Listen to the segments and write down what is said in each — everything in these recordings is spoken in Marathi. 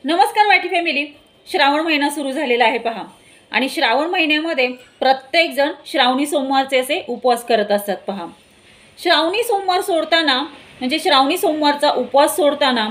नमस्कार वाटी फॅमिली। श्रावण महिना सुरू झालेला आहे पहा, आणि श्रावण महिन्यामध्ये प्रत्येक जण श्रावणी सोमवारचे असे उपवास करत असतात पहा। श्रावणी सोमवार सोडताना म्हणजे श्रावणी सोमवारचा उपवास सोडताना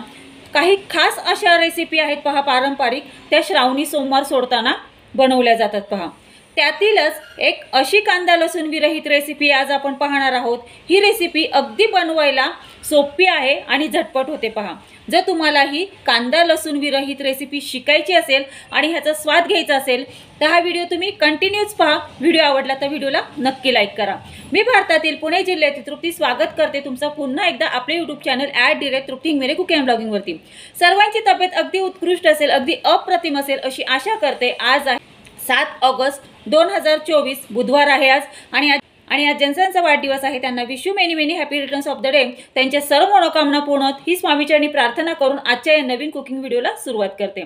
काही खास अशा रेसिपी आहेत पहा, पारंपरिक, त्या श्रावणी सोमवार सोडताना बनवल्या जातात पहा। त्यातीलच एक अशी कांदा लसूण विरहित रेसिपी आज आपण पाहणार आहोत। ही रेसिपी अगदी बनवायला सोपी आहे आणि झटपट होते पहा। जर तुम्हाला ही कांदा लसूण विरहित रेसिपी शिकायची असेल आणि ह्याचा स्वाद घ्यायचा असेल तर हा व्हिडिओ तुम्ही कंटिन्यूच पहा। व्हिडिओ आवडला तर व्हिडिओला नक्की लाईक करा। मी भारतातील पुणे जिल्ह्यातील तृप्ती स्वागत करते तुमचं पुन्हा एकदा आपले YouTube channel @Trupti Hingmire cooking and blogging वरती। सर्वांची तब्येत अगदी उत्कृष्ट असेल, अगदी अप्रतिम असेल अशी आशा करते। आज आहे 7 ऑगस्ट 2024, बुधवार आहे आज, आणि आज ज्यांचा वाढदिवस आहे त्यांना wish you many happy returns of the day. त्यांच्या सर्व मनोकामना पूर्ण ही स्वामीचरणी प्रार्थना करून आजच्या या नवीन कुकिंग व्हिडिओला सुरुवात करते।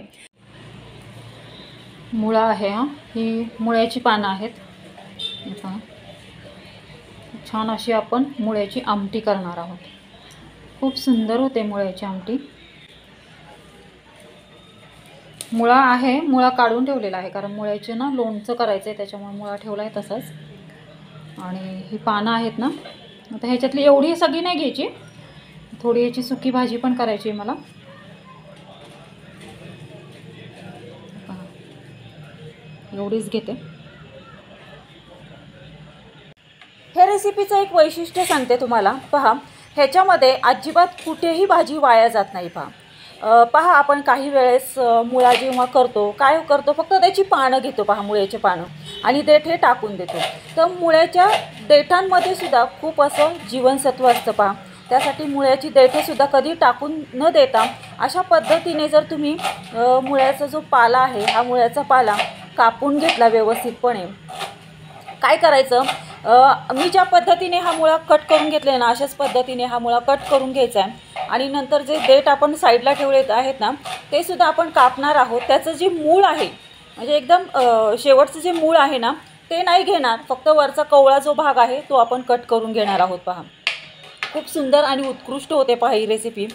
मुळा आहे, ही मुळ्याची पानं आहेत। छान अशी आपण मुळ्याची आमटी करणार आहोत। खूप सुंदर होते मुळ्याची आमटी। मुळा आहे, मुळा काढून ठेवलेला आहे कारण मुळ्याचे ना लोणचं करायचं आहे, त्याच्यामुळे मुळा ठेवला आहे तसाच। आणि ही पानं आहेत ना, आता ह्याच्यातली एवढी सगळी नाही घ्यायची, थोडी याची सुकी भाजी पण करायची मला। एवढीच घेते। हे रेसिपीचं एक वैशिष्ट्य सांगते तुम्हाला पहा, ह्याच्यामध्ये अजिबात कुठेही भाजी वाया जात नाही पहा। पहा आपण काही वेळेस मुळा जेव्हा करतो काय करतो, फक्त त्याची पानं घेतो पहा, मुळ्याचे पानं, आणि देठ हे टाकून देतो। तर मुळ्याच्या देठांमध्ये सुद्धा खूप असं जीवनसत्व असतं पहा। त्यासाठी मुळ्याची देठे सुद्धा कधी टाकून न देता अशा पद्धतीने जर तुम्ही मुळ्याचा जो पाला आहे, हा मुळ्याचा पाला कापून घेतला व्यवस्थितपणे, काय करायचं, मी ज्या पद्धतीने हा मुळा कट करून घेतले ना, अशाच पद्धतीने हा मुळा कट करून घ्यायचा आहे। आणि नंतर जे देठ आपण साईडला ठेवले आहेत ना, ते सुद्धा आपण कापणार आहोत। त्याचं जे मूळ आहे, म्हणजे एकदम शेवटचं जे मूळ आहे ना, ते नाही घेणार, फक्त वरचा कवळा जो भाग आहे तो आपण कट करून घेणार आहोत पहा। खूप सुंदर आणि उत्कृष्ट होते पहा ही रेसिपी।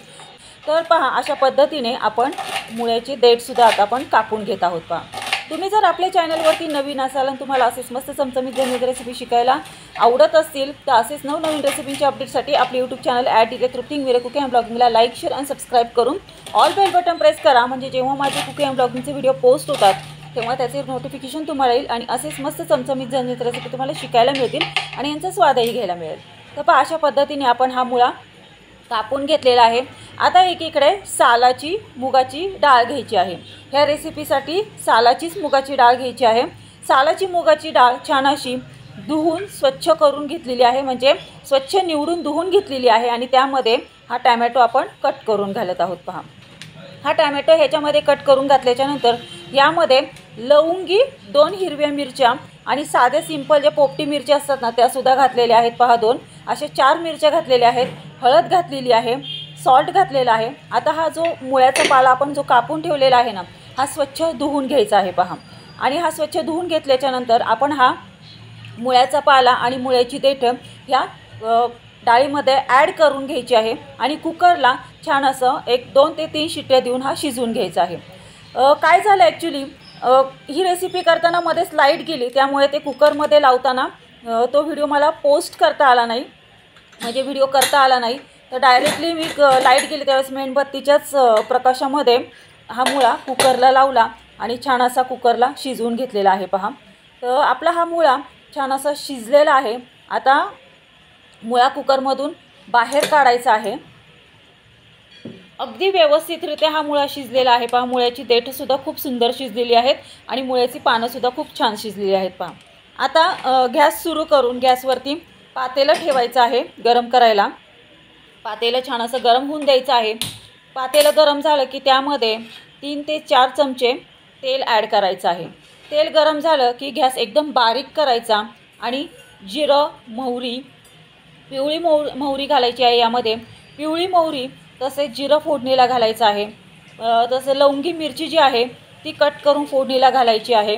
तर पहा अशा पद्धतीने आपण मुळ्याचे देठसुद्धा आता आपण कापून घेत आहोत पहा। तुम्ही जर आपल्या चॅनलवरती नवीन असाल आणि तुम्हाला असेच मस्त चमचमीत झणझणीत रेसिपी शिकायला आवडत असतील तर असेच नवनवीन रेसिपींच्या अपडेटसाठी आपले YouTube channel Trupti Hingmire cooking and ब्लॉगिंगला लाईक, शेअर आणि सबस्क्राईब करून ऑल बेल बटन प्रेस करा, म्हणजे जेव्हा माझे कुकिंग अँड ब्लॉगिंगचे व्हिडिओ पोस्ट होतात तेव्हा त्याचे नोटिफिकेशन तुम्हाला येईल आणि असेच मस्त चमचमीत झणझणीत रेसिपी तुम्हाला शिकायला मिळतील आणि यांचा स्वादही घ्यायला मिळेल। तर पहा अशा पद्धतीने आपण हा मुळा कापून घेतलेला आहे। आता एकीकडे सालाची मुगाची डाळ घ्यायची आहे। ह्या रेसिपीसाठी सालाचीच मुगाची डाळ घ्यायची आहे। सालाची मुगाची डाळ छान अशी धुवून स्वच्छ करून घेतलेली आहे, म्हणजे स्वच्छ निवडून धुवून घेतलेली आहे। आणि त्यामध्ये हा टॅमॅटो आपण कट करून घालत आहोत पहा। हा टॅमॅटो ह्याच्यामध्ये कट करून घातल्याच्यानंतर यामध्ये लवंगी 2 हिरव्या मिरच्या आणि साधे सिंपल जे पोपटी मिरच्या असतात ना, त्यासुद्धा घातलेल्या आहेत पहा। 2 असे 4 मिरच्या घातलेल्या आहेत, हळद घातलेली आहे, सॉल्ट घातलेला आहे। आता हा जो मुळ्याचा पाला आपण जो कापून ठेवलेला आहे ना, हा स्वच्छ धुवून घ्यायचा आहे पहा। आणि हा स्वच्छ धुवून घेतल्याच्यानंतर आपण हा मुळ्याचा पाला आणि मुळ्याची देठ ह्या डाळीमध्ये ॲड करून घ्यायची आहे आणि कुकरला छान असं 2 ते 3 शिट्ट्या देऊन हा शिजवून घ्यायचा आहे। काय झालं ॲक्च्युली ही रेसिपी करताना मध्येच लाईट गेली, त्यामुळे ते कुकरमध्ये लावताना तो व्हिडिओ मला पोस्ट करता आला नाही, म्हणजे व्हिडिओ करता आला नाही। तर डायरेक्टली मी लाईट गेली त्यावेळेस मेणबत्तीच्याच प्रकाशामध्ये हा मुळा कुकरला लावला आणि छान असा कुकरला शिजवून घेतलेला आहे पहा। तर आपला हा मुळा छान असा शिजलेला आहे। आता मुळा कुकरमधून बाहेर काढायचा आहे। अगदी व्यवस्थितरित्या हा मुळा शिजलेला आहे पहा। मुळ्याची देठसुद्धा खूप सुंदर शिजलेली आहेत आणि मुळ्याची पानंसुद्धा खूप छान शिजलेली आहेत पहा। आता गॅस सुरू करून गॅसवरती पातेलं ठेवायचं आहे गरम करायला। पातेलं छान असं गरम होऊन द्यायचं आहे। पातेलं गरम झालं की त्यामध्ये 3 ते 4 चमचे तेल ॲड करायचं आहे। तेल गरम झालं की गॅस एकदम बारीक करायचा आणि जिरं, मोहरी, पिवळी मोहरी घालायची आहे यामध्ये। पिवळी मोहरी तसेच जिरं फोडणीला घालायचं आहे। तसं लवंगी मिरची जी आहे ती कट करून फोडणीला घालायची आहे।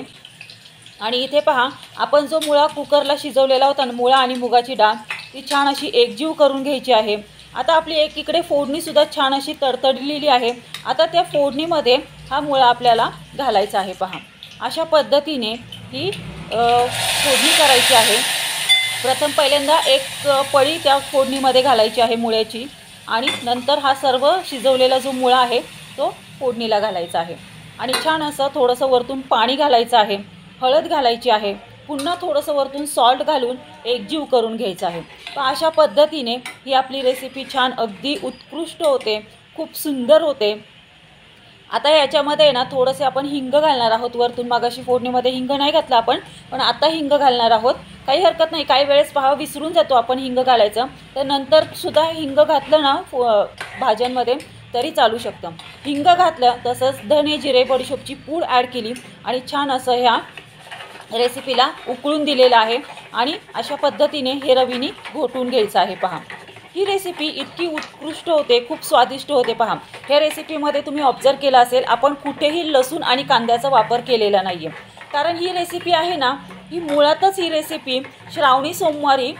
आणि इथे पहा आपण जो मुळा कुकरला शिजवलेला होता ना, मुळा आणि मुगाची डाळ, ती छान अशी एकजीव करून घ्यायची आहे। आता आपली एकीकडे फोडणी सुद्धा छान अशी तडतडलेली आहे। आता त्या फोडणीमध्ये हा मुळा आपल्याला घालायचा आहे पहा। अशा पद्धतीने ही फोडणी करायची आहे। प्रथम पहिल्यांदा एक पळी त्या फोडणीमध्ये घालायची आहे मुळ्याची आणि नंतर हा सर्व शिजवलेला जो मुळा आहे तो फोडणीला घालायचा आहे आणि छान असं थोडंसं वरतून पाणी घालायचं आहे, हळद घालायची आहे, पुन्हा थोडंसं वरतून सॉल्ट घालून एकजीव करून घ्यायचं आहे। तर अशा पद्धतीने ही आपली रेसिपी छान अगदी उत्कृष्ट होते, खूप सुंदर होते। आता याच्यामध्ये ना थोडंसे आपण हिंग घालणार आहोत वरतून। मागाशी फोडणीमध्ये हिंग नाही घातला आपण, पण आता हिंग घालणार आहोत। काही हरकत नाही, काही वेळेस पहा विसरून जातो आपण हिंग घालायचं, तर नंतर सुद्धा हिंग घातलं ना भाज्यांमध्ये तरी चालू शकतं। हिंग घातलं, तसंच धने जिरे बडीशोपची पूड ॲड केली आणि छान असं ह्या रेसिपीला उकळून दिलेलं आहे आणि अशा पद्धतीने हे रवीने घोटून घ्यायचं आहे पहा। ही रेसिपी इतकी उत्कृष्ट होते, खूप स्वादिष्ट होते पहा। ह्या रेसिपीमध्ये तुम्ही ऑब्झर्व केलं असेल, आपण कुठेही लसूण आणि कांद्याचा वापर केलेला नाही आहे, कारण ही रेसिपी आहे ना, ही मुळातच ही रेसिपी श्रावणी सोमवारी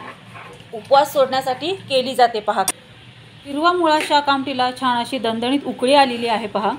उपवास सोडण्यासाठी केली जाते पहा। हिरवा मुळा शाक आमटीला छान अशी दणदणीत उकळी आलेली आहे पहा।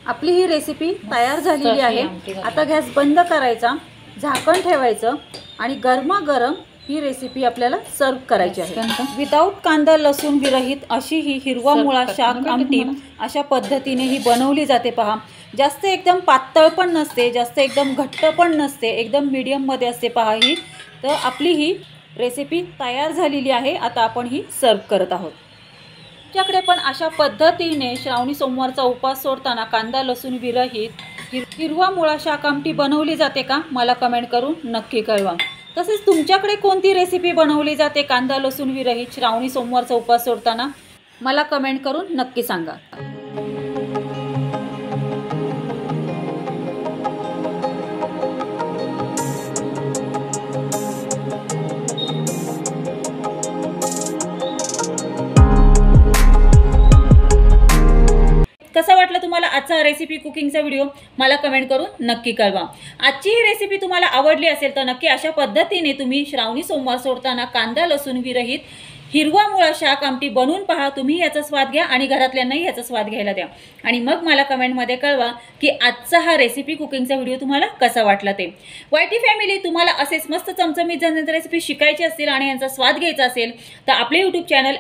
आपली ही रेसिपी तयार झालेली आहे। आता गॅस बंद करायचा, झाकण ठेवायचं आणि गरमागरम ही रेसिपी आपल्याला सर्व करायची आहे। विदाऊट कांदा लसूण विरहित अशी ही हिरवा मुळा शाक आमटी अशा पद्धतीने ही बनवली जाते पहा। जास्त एकदम पातळ पण नसते, जास्त एकदम घट्ट पण नसते, एकदम मीडियममध्ये असते पहा ही। तर आपली ही रेसिपी तयार झालेली आहे। आता आपण ही सर्व करत आहोत। तुमच्याकडे पण अशा पद्धतीने श्रावणी सोमवारचा उपवास सोडताना कांदा लसूण विरहित हिरवा मुळा शाक आमटी बनवली जाते का? मला कमेंट करून नक्की कळवा। तसेच तुमच्याकडे कोणती रेसिपी बनवली जाते कांदा लसूण विरहित श्रावणी सोमवारचा उपवास सोडताना? मला कमेंट करून नक्की सांगा। कसा वाटला तुम्हाला आजचा रेसिपी कुकिंगचा व्हिडिओ? मला कमेंट करून नक्की कळवा। आजची ही रेसिपी तुम्हाला आवडली असेल तर नक्की अशा पद्धतीने तुम्ही श्रावणी सोमवार सोडताना कांदा लसूण विरहित हिरवा मुळा शाक आमटी बनवून पहा। तुम्ही याचा स्वाद घ्या आणि घरातल्यांनाही याचा स्वाद घ्यायला द्या आणि मग मला कमेंटमध्ये कळवा की आजचा हा रेसिपी कुकिंगचा व्हिडिओ तुम्हाला कसा वाटला ते। वायटी फॅमिली, तुम्हाला असेच मस्त चमचमीत झणझणीत रेसिपी शिकायची असतील आणि यांचा स्वाद घ्यायचा असेल तर आपले YouTube channel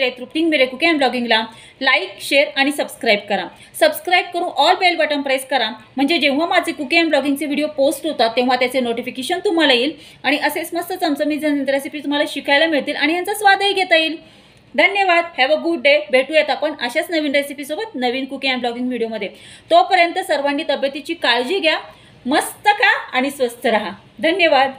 @Trupti cooking and ब्लॉगिंगला लाईक शेअर आणि सबस्क्राईब करा। सबस्क्राईब करून ऑल बेल बटन प्रेस करा, म्हणजे जेव्हा माझे कुकिंग अँड ब्लॉगिंगचे व्हिडिओ पोस्ट होतात तेव्हा त्याचे नोटिफिकेशन तुम्हाला येईल आणि असेच मस्त चमचमीत झणझणीत रेसिपी तुम्हाला शिकायला मिळतील आणि यांचा स्वादही घेता येईल। धन्यवाद। Have a good day. भेटूयात आपण अशाच नवीन रेसिपीसोबत नवीन कुकिंग अँड ब्लॉगिंग व्हिडिओमध्ये। तोपर्यंत सर्वांनी तब्येतीची काळजी घ्या, मस्त खा आणि स्वस्थ रहा। धन्यवाद।